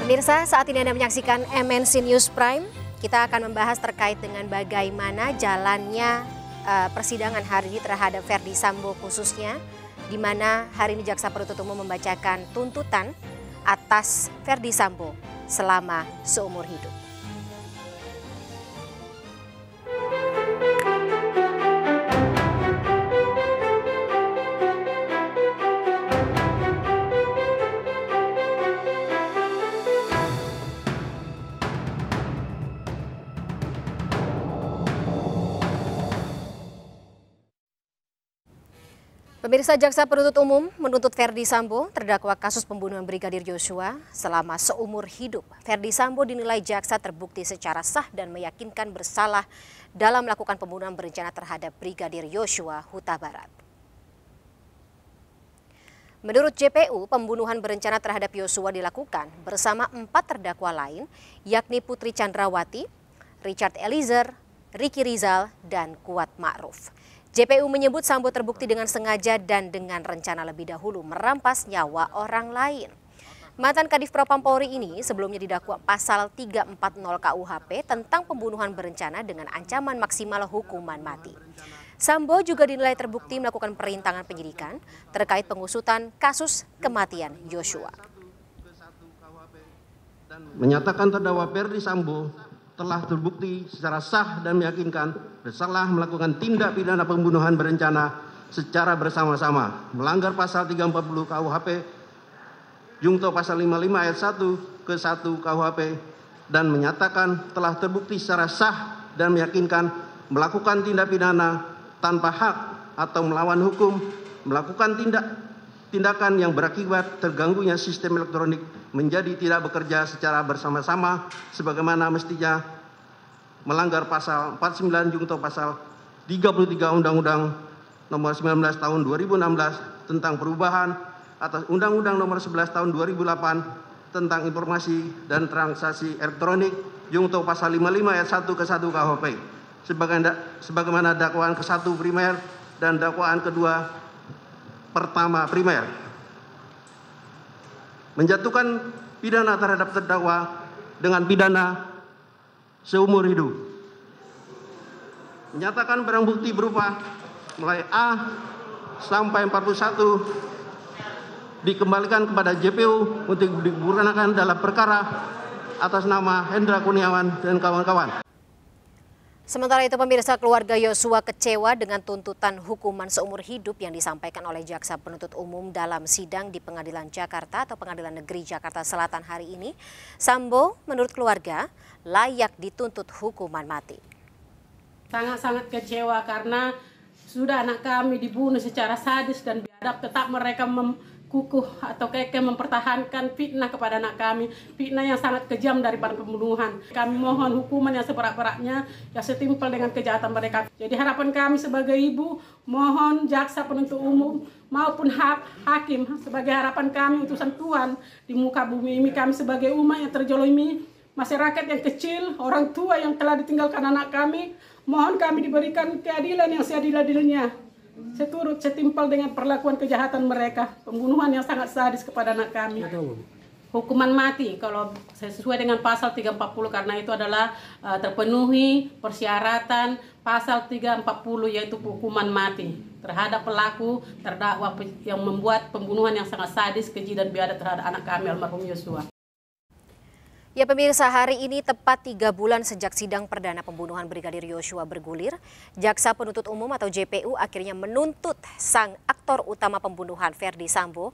Pemirsa, saat ini Anda menyaksikan MNC News Prime. Kita akan membahas terkait dengan bagaimana jalannya persidangan hari ini terhadap Ferdy Sambo khususnya, di mana hari ini Jaksa Penuntut Umum membacakan tuntutan atas Ferdy Sambo selama seumur hidup. Pemirsa, Jaksa Penuntut Umum menuntut Ferdy Sambo, terdakwa kasus pembunuhan Brigadir Yosua, selama seumur hidup. Ferdy Sambo dinilai jaksa terbukti secara sah dan meyakinkan bersalah dalam melakukan pembunuhan berencana terhadap Brigadir Yosua Huta Barat. Menurut JPU, pembunuhan berencana terhadap Yosua dilakukan bersama 4 terdakwa lain, yakni Putri Chandrawati, Richard Eliezer, Ricky Rizal, dan Kuat Ma'ruf. JPU menyebut Sambo terbukti dengan sengaja dan dengan rencana lebih dahulu merampas nyawa orang lain. Mantan Kadif Propam Polri ini sebelumnya didakwa pasal 340 KUHP tentang pembunuhan berencana dengan ancaman maksimal hukuman mati. Sambo juga dinilai terbukti melakukan perintangan penyidikan terkait pengusutan kasus kematian Yosua. Menyatakan terdakwa Ferdy Sambo telah terbukti secara sah dan meyakinkan bersalah melakukan tindak pidana pembunuhan berencana secara bersama-sama, melanggar pasal 340 KUHP, Jungto pasal 55 ayat 1 ke 1 KUHP, dan menyatakan telah terbukti secara sah dan meyakinkan melakukan tindak pidana tanpa hak atau melawan hukum, melakukan tindakan yang berakibat terganggunya sistem elektronik menjadi tidak bekerja secara bersama-sama sebagaimana mestinya, melanggar pasal 49 Jungto pasal 33 Undang-Undang nomor 19 tahun 2016 tentang perubahan atas Undang-Undang nomor 11 tahun 2008 tentang informasi dan transaksi elektronik, Jungto pasal 55 ayat 1 ke 1 KUHP sebagaimana dakwaan ke-1 primer dan dakwaan kedua pertama primer. Menjatuhkan pidana terhadap terdakwa dengan pidana seumur hidup. Menyatakan barang bukti berupa mulai A sampai 41 dikembalikan kepada JPU untuk digunakan dalam perkara atas nama Hendra Kurniawan dan kawan-kawan. Sementara itu, pemirsa, keluarga Yosua kecewa dengan tuntutan hukuman seumur hidup yang disampaikan oleh Jaksa Penuntut Umum dalam sidang di Pengadilan Jakarta atau Pengadilan Negeri Jakarta Selatan hari ini. Sambo menurut keluarga layak dituntut hukuman mati. Sangat-sangat kecewa karena sudah anak kami dibunuh secara sadis dan biadab, tetap mereka kukuh atau kekeh mempertahankan fitnah kepada anak kami, fitnah yang sangat kejam daripada pembunuhan. Kami mohon hukuman yang seberat-beratnya yang setimpal dengan kejahatan mereka. Jadi harapan kami sebagai ibu, mohon Jaksa Penuntut Umum maupun hakim, sebagai harapan kami utusan Tuhan di muka bumi ini, kami sebagai umat yang terjolimi, masyarakat yang kecil, orang tua yang telah ditinggalkan anak kami, mohon kami diberikan keadilan yang seadil-adilnya, seturut setimpal dengan perlakuan kejahatan mereka, pembunuhan yang sangat sadis kepada anak kami. Hukuman mati kalau sesuai dengan pasal 340 karena itu adalah terpenuhi persyaratan pasal 340 yaitu hukuman mati terhadap pelaku terdakwa yang membuat pembunuhan yang sangat sadis, keji dan biadab terhadap anak kami almarhum Yosua. Ya pemirsa, hari ini tepat 3 bulan sejak sidang perdana pembunuhan Brigadir Yosua bergulir, Jaksa Penuntut Umum atau JPU akhirnya menuntut sang aktor utama pembunuhan Ferdy Sambo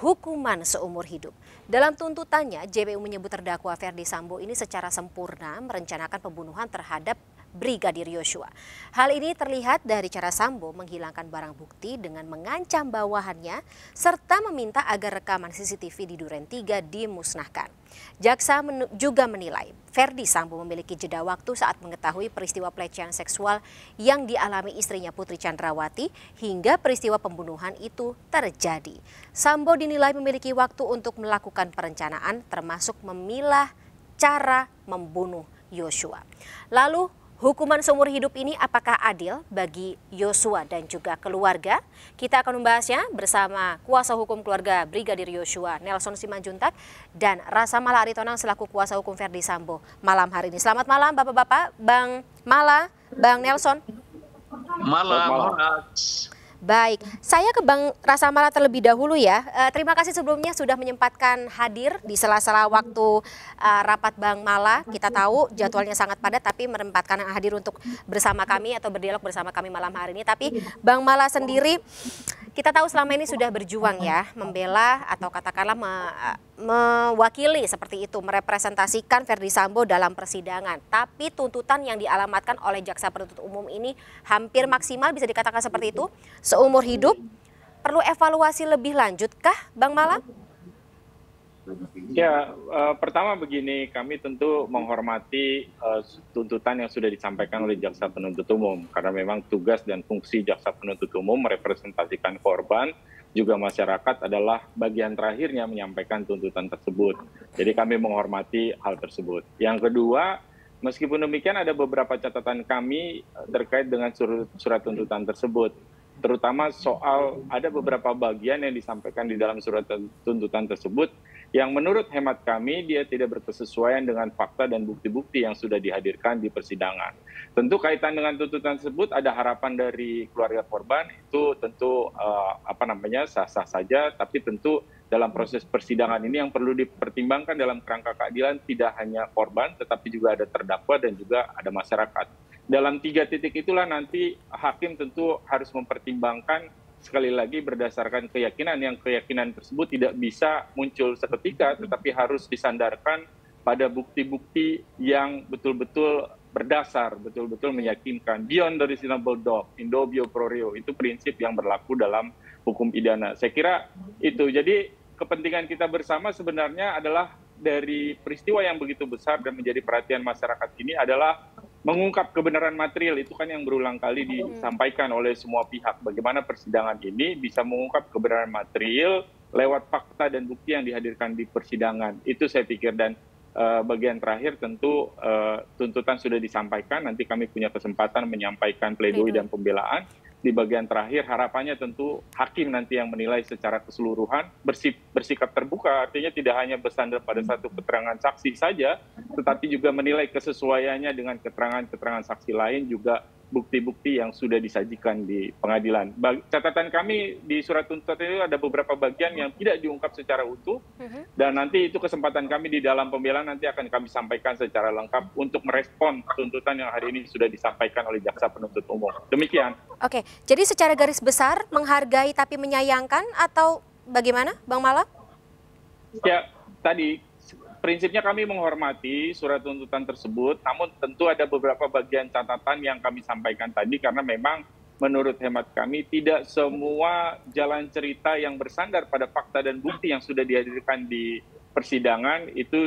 hukuman seumur hidup. Dalam tuntutannya, JPU menyebut terdakwa Ferdy Sambo ini secara sempurna merencanakan pembunuhan terhadap Brigadir Yosua. Hal ini terlihat dari cara Sambo menghilangkan barang bukti dengan mengancam bawahannya serta meminta agar rekaman CCTV di Duren 3 dimusnahkan. Jaksa juga menilai Ferdy Sambo memiliki jeda waktu saat mengetahui peristiwa pelecehan seksual yang dialami istrinya Putri Chandrawati hingga peristiwa pembunuhan itu terjadi. Sambo dinilai memiliki waktu untuk melakukan perencanaan termasuk memilah cara membunuh Yosua. Lalu Hukuman seumur hidup ini apakah adil bagi Yosua dan juga keluarga? Kita akan membahasnya bersama kuasa hukum keluarga Brigadir Yosua, Nelson Simanjuntak, dan Rasa Mala Aritonang selaku kuasa hukum Verdi Sambo malam hari ini. Selamat malam Bapak-Bapak, Bang Mala, Bang Nelson. Malam. Baik, saya ke Bang Rasa Mala terlebih dahulu ya. Terima kasih sebelumnya sudah menyempatkan hadir di sela-sela waktu rapat Bang Mala. Kita tahu jadwalnya sangat padat, tapi menyempatkan hadir untuk bersama kami atau berdialog bersama kami malam hari ini. Tapi Bang Mala sendiri, kita tahu selama ini sudah berjuang ya, membela atau katakanlah mewakili seperti itu, merepresentasikan Verdi Sambo dalam persidangan. Tapi tuntutan yang dialamatkan oleh jaksa penuntut umum ini hampir maksimal, bisa dikatakan seperti itu, seumur hidup. Perlu evaluasi lebih lanjutkah, Bang Mala? Ya, pertama begini, kami tentu menghormati tuntutan yang sudah disampaikan oleh jaksa penuntut umum, karena memang tugas dan fungsi jaksa penuntut umum merepresentasikan korban, juga masyarakat adalah bagian terakhirnya menyampaikan tuntutan tersebut. Jadi kami menghormati hal tersebut. Yang kedua, meskipun demikian ada beberapa catatan kami terkait dengan surat tuntutan tersebut. Terutama soal ada beberapa bagian yang disampaikan di dalam surat tuntutan tersebut yang menurut hemat kami dia tidak berkesesuaian dengan fakta dan bukti-bukti yang sudah dihadirkan di persidangan. Tentu kaitan dengan tuntutan tersebut ada harapan dari keluarga korban, itu tentu sah-sah saja, tapi tentu dalam proses persidangan ini yang perlu dipertimbangkan dalam kerangka keadilan tidak hanya korban tetapi juga ada terdakwa dan juga ada masyarakat. Dalam 3 titik itulah nanti hakim tentu harus mempertimbangkan sekali lagi berdasarkan keyakinan, yang keyakinan tersebut tidak bisa muncul seketika tetapi harus disandarkan pada bukti-bukti yang betul-betul berdasar, betul-betul meyakinkan. Beyond the reasonable doubt, in dubio pro reo, itu prinsip yang berlaku dalam hukum pidana. Saya kira itu. Jadi kepentingan kita bersama sebenarnya adalah dari peristiwa yang begitu besar dan menjadi perhatian masyarakat ini adalah mengungkap kebenaran material. Itu kan yang berulang kali disampaikan oleh semua pihak. Bagaimana persidangan ini bisa mengungkap kebenaran material lewat fakta dan bukti yang dihadirkan di persidangan. Itu saya pikir. Dan bagian terakhir tentu tuntutan sudah disampaikan. Nanti kami punya kesempatan menyampaikan pledoi dan pembelaan. Di bagian terakhir harapannya tentu hakim nanti yang menilai secara keseluruhan, bersikap terbuka, artinya tidak hanya bersandar pada satu keterangan saksi saja, tetapi juga menilai kesesuaiannya dengan keterangan-keterangan saksi lain, juga bukti-bukti yang sudah disajikan di pengadilan. Catatan kami di surat tuntutan itu ada beberapa bagian yang tidak diungkap secara utuh, dan nanti itu kesempatan kami di dalam pembelaan nanti akan kami sampaikan secara lengkap untuk merespon tuntutan yang hari ini sudah disampaikan oleh jaksa penuntut umum. Demikian. Oke, jadi secara garis besar menghargai tapi menyayangkan atau bagaimana, Bang Mala? Ya, tadi prinsipnya kami menghormati surat tuntutan tersebut, namun tentu ada beberapa bagian catatan yang kami sampaikan tadi karena memang menurut hemat kami tidak semua jalan cerita yang bersandar pada fakta dan bukti yang sudah dihadirkan di persidangan itu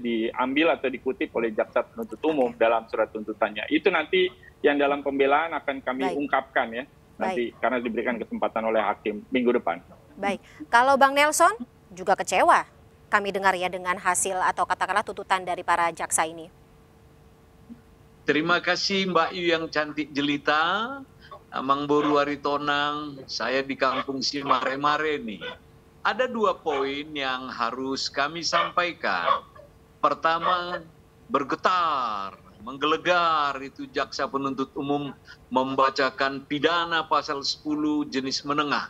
diambil atau dikutip oleh jaksa penuntut umum dalam surat tuntutannya. Itu nanti yang dalam pembelaan akan kami ungkapkan ya, nanti karena diberikan kesempatan oleh hakim minggu depan. Baik, kalau Bang Nelson juga kecewa kami dengar ya dengan hasil atau katakanlah tuntutan dari para jaksa ini. Terima kasih Mbak Yu yang cantik jelita, Mang Boru Aritonang, saya di kampung Simare-Mare nih. Ada 2 poin yang harus kami sampaikan. Pertama, bergetar, menggelegar itu jaksa penuntut umum membacakan pidana pasal 10 jenis menengah.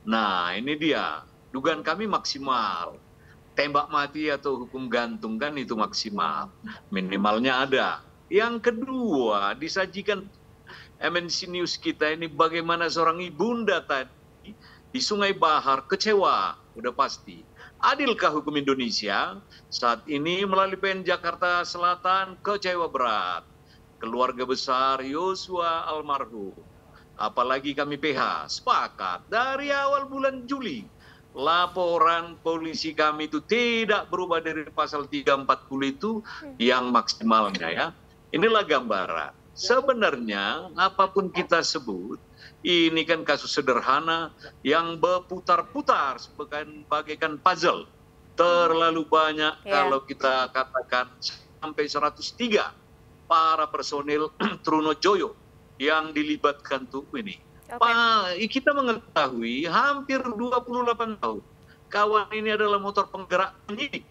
Nah ini dia, dugaan kami maksimal. Tembak mati atau hukum gantung kan itu maksimal, minimalnya ada. Yang kedua, disajikan MNC News kita ini bagaimana seorang ibunda tadi di Sungai Bahar kecewa, udah pasti. Adilkah hukum Indonesia? Saat ini melalui PN Jakarta Selatan kecewa berat. Keluarga besar Yosua almarhum. Apalagi kami PH, sepakat dari awal bulan Juli. Laporan polisi kami itu tidak berubah dari pasal 340 itu yang maksimalnya ya. Inilah gambaran. Sebenarnya apapun kita sebut, ini kan kasus sederhana yang berputar-putar bagaikan puzzle. Terlalu banyak kalau kita katakan sampai 103 para personil Trunojoyo yang dilibatkan tuh ini. Kita mengetahui hampir 28 tahun kawan ini adalah motor penggerak penyidik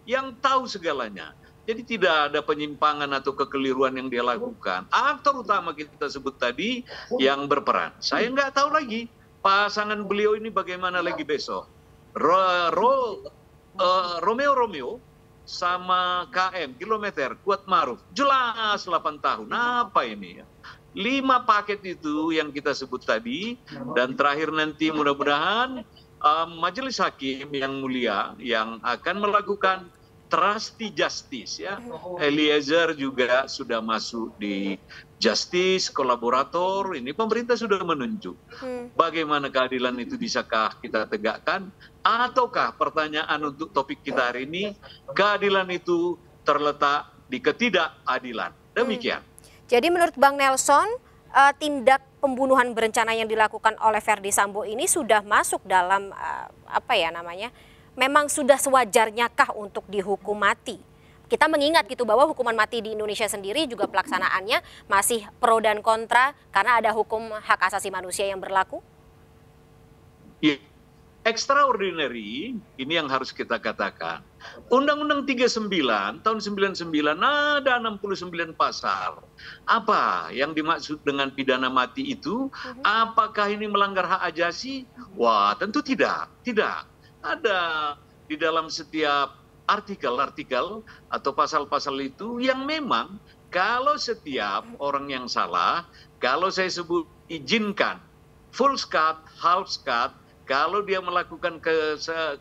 yang tahu segalanya. Jadi tidak ada penyimpangan atau kekeliruan yang dia lakukan. Aktor utama kita sebut tadi yang berperan. Saya nggak tahu lagi pasangan beliau ini bagaimana lagi besok. Romeo sama KM Kilometer Kuat Maruf jelas 8 tahun. Apa ini ya? 5 paket itu yang kita sebut tadi, dan terakhir nanti mudah-mudahan majelis hakim yang mulia yang akan melakukan trusty justice ya. Eliezer juga sudah masuk di justice kolaborator. Ini pemerintah sudah menunjuk. Bagaimana keadilan itu bisakah kita tegakkan? Ataukah pertanyaan untuk topik kita hari ini, keadilan itu terletak di ketidakadilan. Demikian. Jadi menurut Bang Nelson, tindak pembunuhan berencana yang dilakukan oleh Verdi Sambo ini sudah masuk dalam memang sudah sewajarnya kah untuk dihukum mati? Kita mengingat gitu bahwa hukuman mati di Indonesia sendiri juga pelaksanaannya masih pro dan kontra karena ada hukum hak asasi manusia yang berlaku. Ya, extraordinary ini yang harus kita katakan. Undang-Undang 39 tahun 99 ada 69 pasal. Apa yang dimaksud dengan pidana mati itu? Apakah ini melanggar hak ajasi? Wah, tentu tidak. Tidak. Ada di dalam setiap artikel atau pasal-pasal itu yang memang kalau setiap orang yang salah, kalau saya sebut izinkan, full scat, half scat, kalau dia melakukan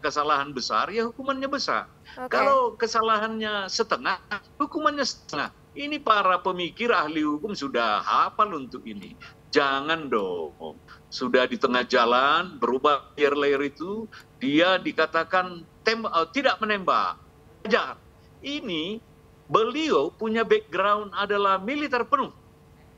kesalahan besar, ya hukumannya besar. Kalau kesalahannya setengah, hukumannya setengah. Ini para pemikir ahli hukum sudah hafal untuk ini. Jangan dong, sudah di tengah jalan berubah layer itu, dia dikatakan tidak menembak. Ajar. Ini beliau punya background adalah militer penuh.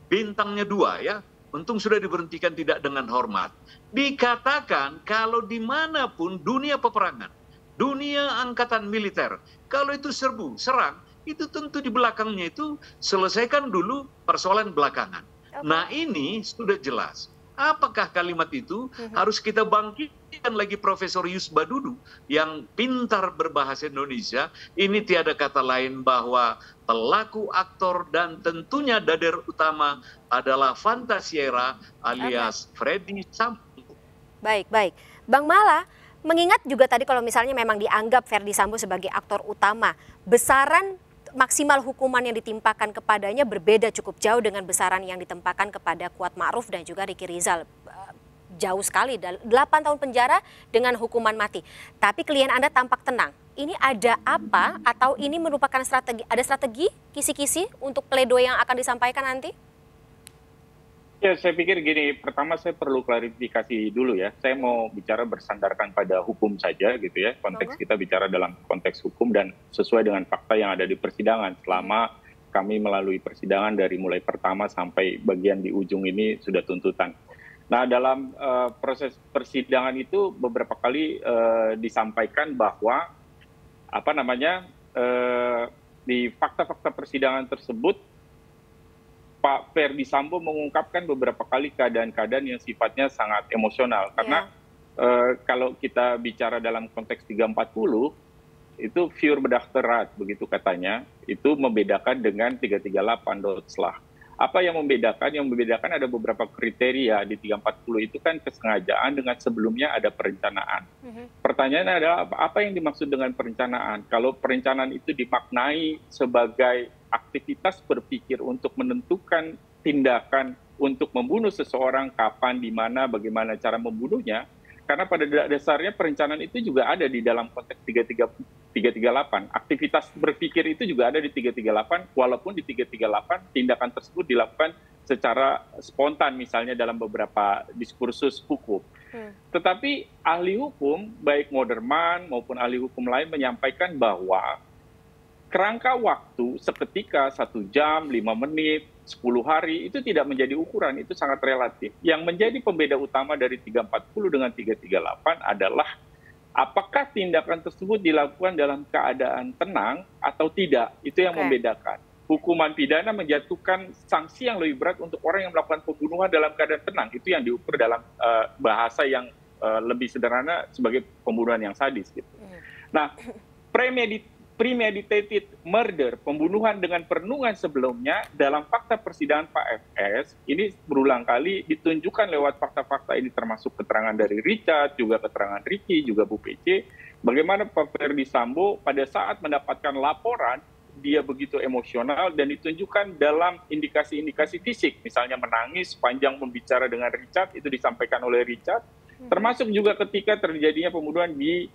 Bintangnya 2 ya. Untung sudah diberhentikan tidak dengan hormat. Dikatakan kalau dimanapun dunia peperangan, dunia angkatan militer, kalau itu serbu, serang, itu tentu di belakangnya itu selesaikan dulu persoalan belakangan. Nah ini sudah jelas. Apakah kalimat itu harus kita bangkitkan lagi Profesor Yus Badudu yang pintar berbahasa Indonesia. Ini tiada kata lain bahwa pelaku, aktor, dan tentunya dader utama adalah Fantasiera alias Verdi Sambo. Baik. Bang Mala, mengingat juga tadi kalau misalnya memang dianggap Verdi Sambo sebagai aktor utama, besaran maksimal hukuman yang ditimpakan kepadanya berbeda cukup jauh dengan besaran yang ditempakan kepada Kuat Ma'ruf dan juga Ricky Rizal. Jauh sekali, 8 tahun penjara dengan hukuman mati. Tapi klien Anda tampak tenang. Ini ada apa atau ini merupakan strategi, kisi-kisi untuk pledoi yang akan disampaikan nanti? Ya, saya pikir gini, pertama saya perlu klarifikasi dulu ya. Saya mau bicara bersandarkan pada hukum saja gitu ya. Konteks kita bicara dalam konteks hukum dan sesuai dengan fakta yang ada di persidangan. Selama kami melalui persidangan dari mulai pertama sampai bagian di ujung ini sudah tuntutan. Nah, dalam proses persidangan itu beberapa kali disampaikan bahwa di fakta-fakta persidangan tersebut Pak Verdi Sambo mengungkapkan beberapa kali keadaan-keadaan yang sifatnya sangat emosional. Karena kalau kita bicara dalam konteks 340, itu pure berdakterat, begitu katanya, itu membedakan dengan 338 Dotslah. Apa yang membedakan? Yang membedakan ada beberapa kriteria di 340 itu kan kesengajaan dengan sebelumnya ada perencanaan. Pertanyaannya adalah apa yang dimaksud dengan perencanaan? Kalau perencanaan itu dimaknai sebagai aktivitas berpikir untuk menentukan tindakan untuk membunuh seseorang, kapan, di mana, bagaimana cara membunuhnya, karena pada dasarnya perencanaan itu juga ada di dalam konteks 338. Aktivitas berpikir itu juga ada di 338, walaupun di 338 tindakan tersebut dilakukan secara spontan, misalnya dalam beberapa diskursus hukum. Tetapi ahli hukum, baik Moderman maupun ahli hukum lain menyampaikan bahwa kerangka waktu seketika 1 jam, 5 menit, 10 hari itu tidak menjadi ukuran, itu sangat relatif. Yang menjadi pembeda utama dari 340 dengan 338 adalah apakah tindakan tersebut dilakukan dalam keadaan tenang atau tidak, itu yang membedakan. hukuman pidana menjatuhkan sanksi yang lebih berat untuk orang yang melakukan pembunuhan dalam keadaan tenang. Itu yang diukur dalam bahasa yang lebih sederhana sebagai pembunuhan yang sadis. Gitu. Nah, premeditated murder, pembunuhan dengan perenungan sebelumnya, dalam fakta persidangan Pak FS, ini berulang kali ditunjukkan lewat fakta-fakta ini, termasuk keterangan dari Richard, juga keterangan Ricky, juga Bu PC, bagaimana Pak Ferdi Sambo pada saat mendapatkan laporan, dia begitu emosional dan ditunjukkan dalam indikasi-indikasi fisik, misalnya menangis sepanjang membicara dengan Richard, itu disampaikan oleh Richard, termasuk juga ketika terjadinya pembunuhan di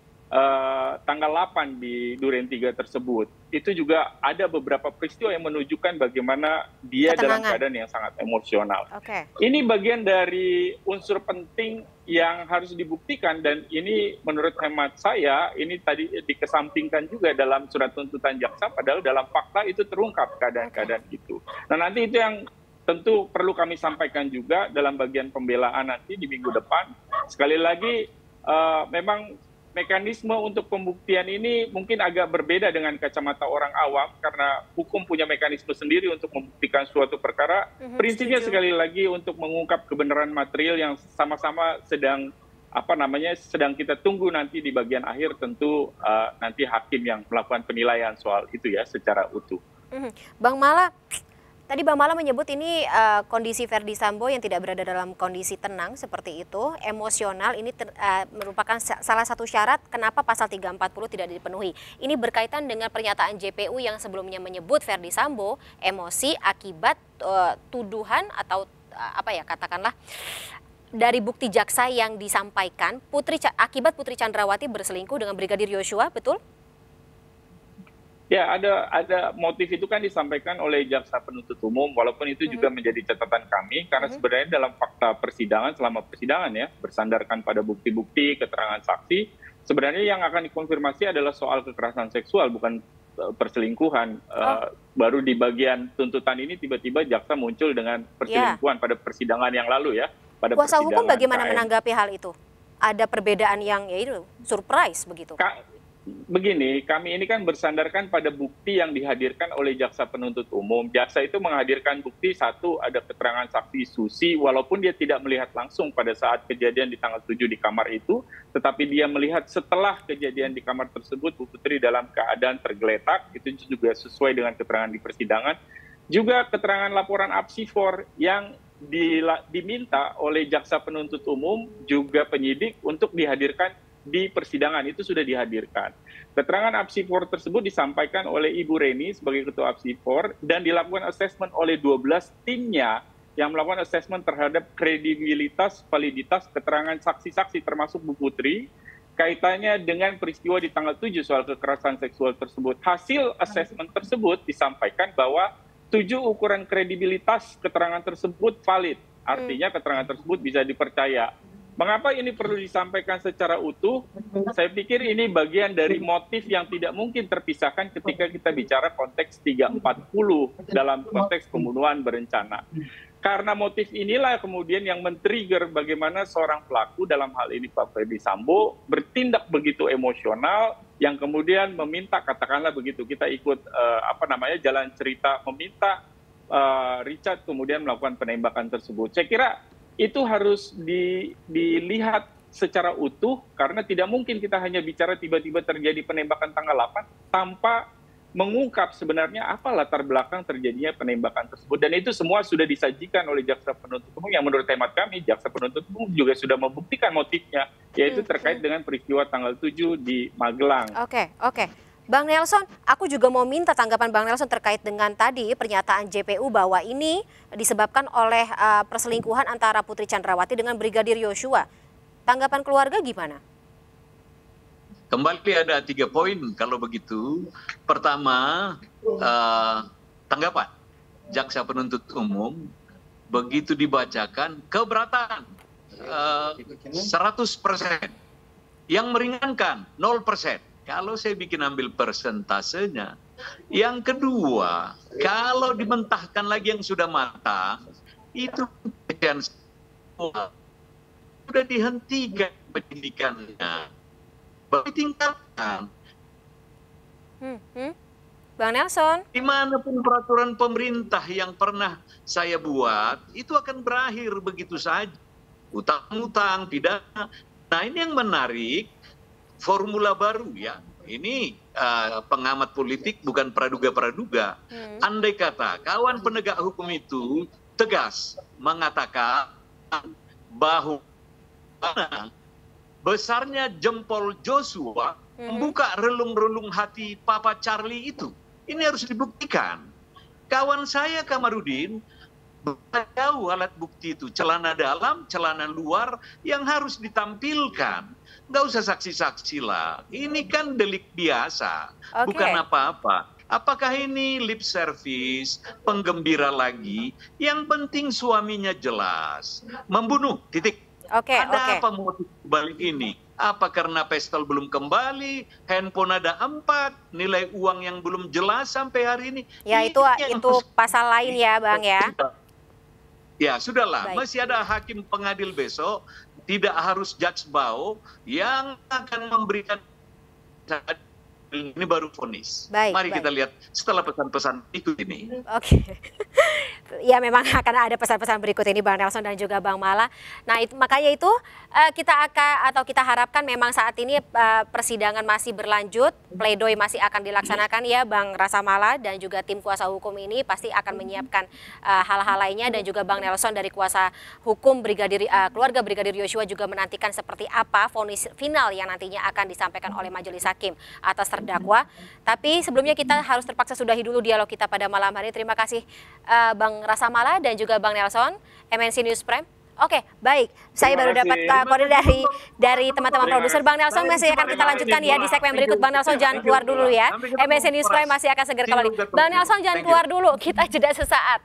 tanggal 8 di Duren 3 tersebut. Itu juga ada beberapa peristiwa yang menunjukkan bagaimana dia dalam keadaan yang sangat emosional. Ini bagian dari unsur penting yang harus dibuktikan, dan ini menurut hemat saya, ini tadi dikesampingkan juga dalam surat tuntutan jaksa, padahal dalam fakta itu terungkap keadaan-keadaan itu. Nah, nanti itu yang tentu perlu kami sampaikan juga dalam bagian pembelaan nanti di minggu depan. Sekali lagi, memang mekanisme untuk pembuktian ini mungkin agak berbeda dengan kacamata orang awam, karena hukum punya mekanisme sendiri untuk membuktikan suatu perkara. Prinsipnya sekali lagi untuk mengungkap kebenaran material yang sama-sama sedang sedang kita tunggu nanti di bagian akhir, tentu nanti hakim yang melakukan penilaian soal itu ya secara utuh. Bang Mala, tadi Bang Mala menyebut ini kondisi Ferdi Sambo yang tidak berada dalam kondisi tenang seperti itu, emosional, ini merupakan salah satu syarat kenapa pasal 340 tidak dipenuhi. Ini berkaitan dengan pernyataan JPU yang sebelumnya menyebut Ferdi Sambo emosi akibat tuduhan atau katakanlah dari bukti jaksa yang disampaikan akibat Putri Chandrawati berselingkuh dengan Brigadir Yosua, betul? Ya, ada motif itu kan disampaikan oleh jaksa penuntut umum, walaupun itu juga menjadi catatan kami, karena sebenarnya dalam fakta persidangan, selama persidangan ya, bersandarkan pada bukti-bukti, keterangan saksi, sebenarnya yang akan dikonfirmasi adalah soal kekerasan seksual, bukan perselingkuhan. Baru di bagian tuntutan ini tiba-tiba jaksa muncul dengan perselingkuhan pada persidangan yang lalu ya. Pada kuasa hukum bagaimana menanggapi hal itu? Ada perbedaan yang surprise begitu? Begini, kami ini kan bersandarkan pada bukti yang dihadirkan oleh jaksa penuntut umum. Jaksa itu menghadirkan bukti, satu, ada keterangan saksi Susi, walaupun dia tidak melihat langsung pada saat kejadian di tanggal 7 di kamar itu, tetapi dia melihat setelah kejadian di kamar tersebut, Bu Putri dalam keadaan tergeletak, itu juga sesuai dengan keterangan di persidangan. Juga keterangan laporan apsifor yang diminta oleh jaksa penuntut umum, juga penyidik untuk dihadirkan di persidangan, itu sudah dihadirkan. Keterangan apsifor tersebut disampaikan oleh Ibu Reni sebagai ketua apsifor dan dilakukan asesmen oleh 12 timnya yang melakukan asesmen terhadap kredibilitas, validitas keterangan saksi-saksi termasuk Bu Putri kaitannya dengan peristiwa di tanggal 7 soal kekerasan seksual tersebut. Hasil asesmen tersebut disampaikan bahwa 7 ukuran kredibilitas keterangan tersebut valid. Artinya keterangan tersebut bisa dipercaya. Mengapa ini perlu disampaikan secara utuh? Saya pikir ini bagian dari motif yang tidak mungkin terpisahkan ketika kita bicara konteks 340 dalam konteks pembunuhan berencana. Karena motif inilah kemudian yang men-trigger bagaimana seorang pelaku, dalam hal ini Pak Ferdi Sambo, bertindak begitu emosional yang kemudian meminta, katakanlah begitu, kita ikut jalan cerita, meminta Richard kemudian melakukan penembakan tersebut. Saya kira itu harus dilihat secara utuh, karena tidak mungkin kita hanya bicara tiba-tiba terjadi penembakan tanggal 8 tanpa mengungkap sebenarnya apa latar belakang terjadinya penembakan tersebut. Dan itu semua sudah disajikan oleh jaksa penuntut umum yang menurut hemat kami, jaksa penuntut umum juga sudah membuktikan motifnya, yaitu terkait dengan peristiwa tanggal 7 di Magelang. Oke. Bang Nelson, aku juga mau minta tanggapan Bang Nelson terkait dengan tadi pernyataan JPU bahwa ini disebabkan oleh perselingkuhan antara Putri Chandrawati dengan Brigadir Yosua. Tanggapan keluarga gimana? Kembali ada 3 poin kalau begitu. Pertama, tanggapan jaksa penuntut umum begitu dibacakan keberatan 100%, yang meringankan 0%. Kalau saya bikin ambil persentasenya. Yang kedua, kalau dimentahkan lagi yang sudah matang, itu sudah dihentikan pendidikannya, baru ditingkatkan. Bang Nelson. Dimanapun peraturan pemerintah yang pernah saya buat, itu akan berakhir begitu saja. Utang-utang, pidana. Nah ini yang menarik, formula baru ya. Ini pengamat politik bukan praduga-praduga. Andai kata kawan penegak hukum itu tegas mengatakan bahwa besarnya jempol Joshua membuka relung-relung hati Papa Charlie itu. Ini harus dibuktikan. Kawan saya Kamarudin tahu alat bukti itu, celana dalam, celana luar yang harus ditampilkan. Nggak usah saksi-saksi lah. Ini kan delik biasa, bukan apa-apa. Apakah ini lip service, penggembira lagi? Yang penting suaminya jelas. Membunuh, titik. Ada apa motif balik ini? Apa karena pistol belum kembali, handphone ada 4, nilai uang yang belum jelas sampai hari ini? Ya itu pasal lain ya Bang ya. Ya sudahlah, masih ada hakim pengadil besok, tidak harus judge Bao yang akan memberikan ini baru vonis. Mari kita lihat setelah pesan-pesan itu ini. Ya memang akan ada pesan-pesan berikut ini Bang Nelson dan juga Bang Mala. Nah makanya itu kita harapkan memang saat ini persidangan masih berlanjut, pledoi masih akan dilaksanakan ya Bang Rasa Mala, dan juga tim kuasa hukum ini pasti akan menyiapkan hal-hal lainnya, dan juga Bang Nelson dari kuasa hukum keluarga Brigadir Yosua juga menantikan seperti apa vonis final yang nantinya akan disampaikan oleh majelis hakim atas terdakwa. Tapi sebelumnya kita harus terpaksa sudahi dulu dialog kita pada malam hari. Terima kasih Bang Rasa Mala dan juga Bang Nelson, MNC News Prime. Oke, baik. Saya baru dapat kode dari teman-teman produser. Bang Nelson masih akan kita lanjutkan ya di segmen berikut. Bang Nelson jangan keluar dulu ya. MNC News Prime masih akan segera kembali. Bang Nelson jangan keluar dulu, kita jeda sesaat.